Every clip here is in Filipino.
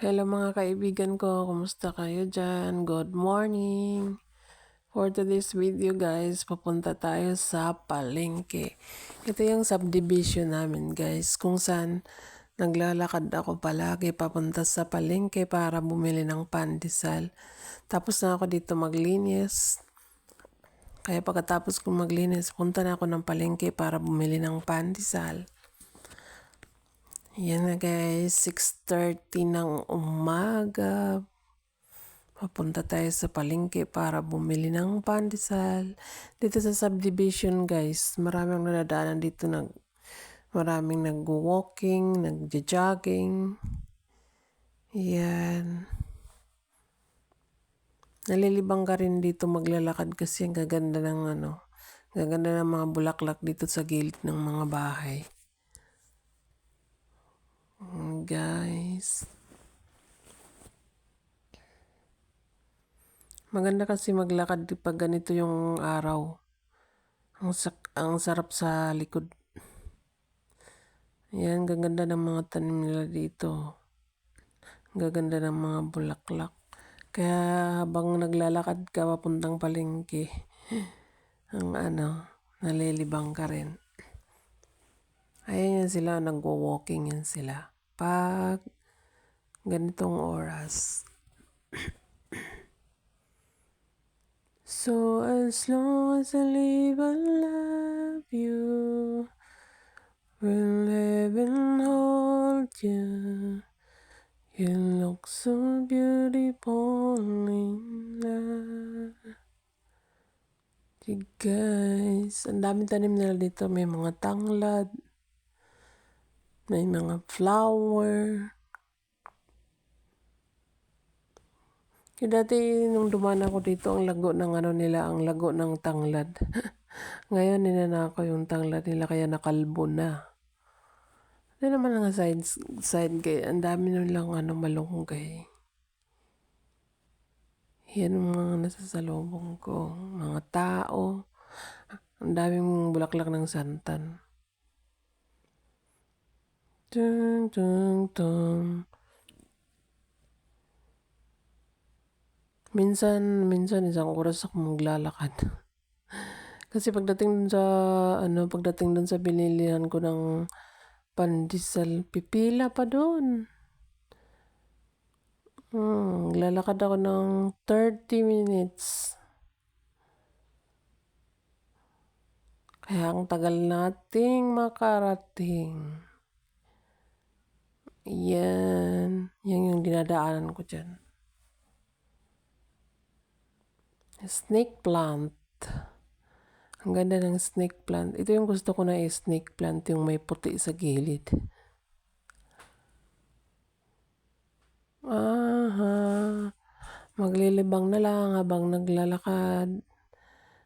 Hello mga kaibigan ko, kumusta kayo dyan? Good morning! For today's video guys, papunta tayo sa palengke. Ito yung subdivision namin guys, kung saan naglalakad ako palagi papunta sa palengke para bumili ng pandesal. Tapos na ako dito maglinis. Kaya pagkatapos kong maglinis, punta na ako ng palengke para bumili ng pandesal. Yan na guys, 6:30 ng umaga. Papunta tayo sa palengke para bumili ng pandesal. Dito sa subdivision guys, maraming nadadaanan dito. Maraming nag-walking, nag-jogging. Yan. Nalilibang ka rin dito maglalakad kasi ang gaganda ng gaganda ng mga bulaklak dito sa gilid ng mga bahay. Guys. Maganda kasi maglakad pag ganito yung araw. Ang sarap sa likod. Yan, gaganda ng mga tanim nila dito. Gaganda ng mga bulaklak. Kaya habang naglalakad ka papuntang palengke, nalilibang ka rin. Ayan yan sila, nagwo-walking yan sila. Pag ganitong oras. So as long as I live, I love you. Will live and hold you. You look so beautiful in love. Guys, ang daming tanim nila dito. May mga tanglad. May mga flower. Kaya dati nung dumaan ako dito, ang lago ng ang lago ng tanglad. Ngayon ninanakaw yung tanglad nila kaya nakalbo na. Ito naman ang side kaya ang dami nilang malunggay. Yan ang mga nasasalubong ko. Mga tao. Ang daming bulaklak ng santan. Tung, tung, tung. Minsan isang oras ako maglalakad. Kasi pagdating dun sa binilihan ko ng pandesal, pipila pa doon. Lalakad ako ng 30 minutes. Kaya ang tagal nating makarating. Yan yung dinadaanan ko dyan. Snake plant. Ang ganda ng snake plant. Ito yung gusto ko na snake plant, yung may puti sa gilid. Maglilibang na lang habang naglalakad.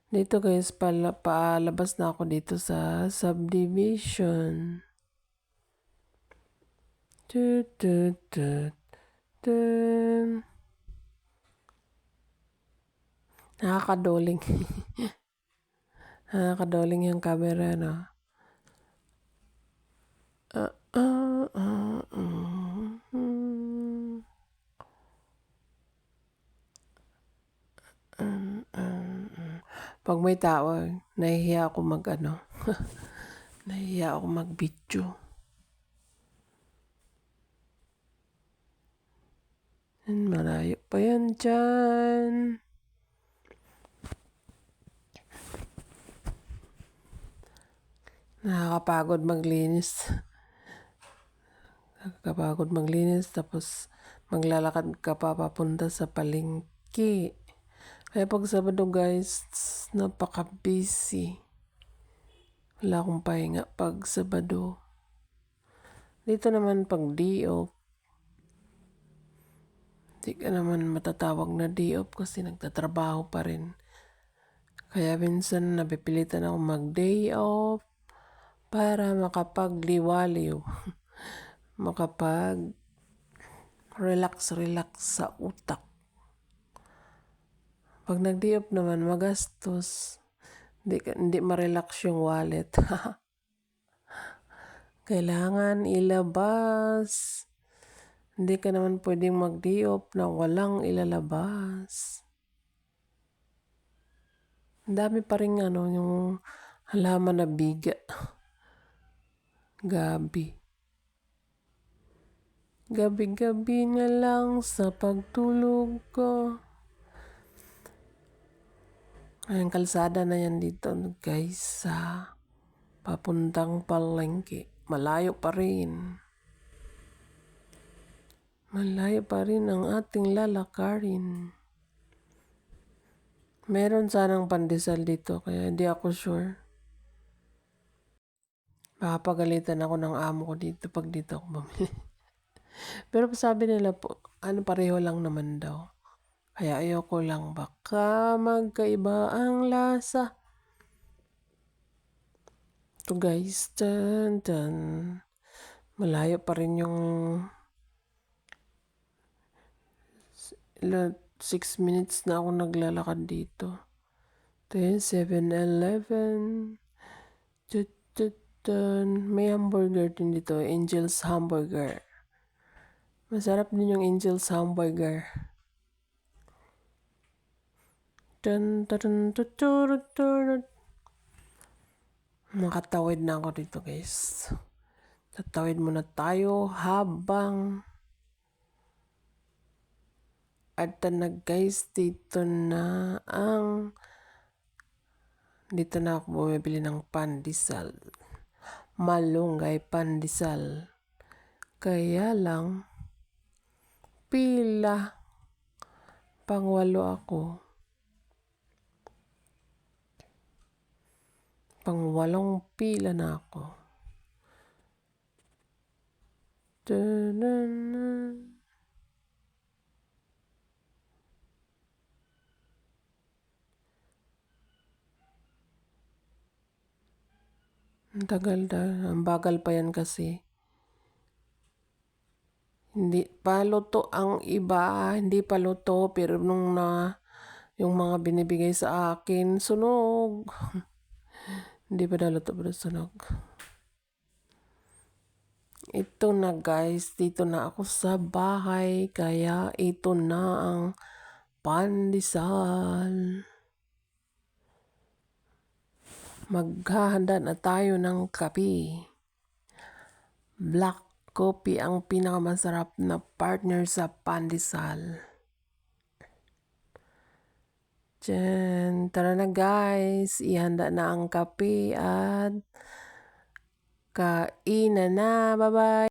Dito guys, palabas na ako dito sa subdivision. Nakakadoling. Nakakadoling yung camera, no? Pag may tao, nahihiya ako nahihiya ako mag-video. Malayo pa yan dyan. Nakakapagod maglinis. Tapos maglalakad ka pa papunta sa palengke. Kaya pag Sabado guys, napaka-busy. Wala akong pahinga pag Sabado. Dito naman pag day-off, di ka naman matatawag na day-off kasi nagtatrabaho pa rin. Kaya minsan napipilitan ako mag-day off para makapagliwaliw. Makapag-relax sa utak. Pag nag-day off naman, magastos. Hindi ma-relax yung wallet. Kailangan ilabas. Hindi ka naman pwedeng mag-day off na walang ilalabas. Ang dami pa rin yung halaman na biga. Gabi. Gabi-gabi na lang sa pagtulog ko. Ang kalsada na yan dito guys sa papuntang palengke. Malayo pa rin. Malayo pa rin ang ating lalakarin. Meron sanang pandesal dito kaya hindi ako sure. Makapagalitan ako ng amo ko dito pag dito ako bumili. Pero sabi nila po, pareho lang naman daw. Kaya ayoko lang baka magkaiba ang lasa. Ito guys, malayo pa rin yung 6 minutes na ako naglalakad dito. Ito yung 7-Eleven. May hamburger din dito, Angel's Hamburger. Masarap din yung Angel's Hamburger. Makatawid na ako dito guys. Tatawid muna tayo habang at na guys, dito na ako bumibili ng pandesal. Malunggay pandesal. Kaya lang pila pang-8 ako. Pang-8 pila na ako. Ang tagal ang bagal pa yan kasi. Hindi pa luto ang iba, hindi pa luto pero yung mga binibigay sa akin, sunog. Hindi pa naluto pero sunog. Ito na guys, dito na ako sa bahay kaya ito na ang pandesal. Maghahanda na tayo ng kape. Black coffee ang pinakamasarap na partner sa pandesal. Tara na guys, ihanda na ang kape at kainan na. Bye-bye!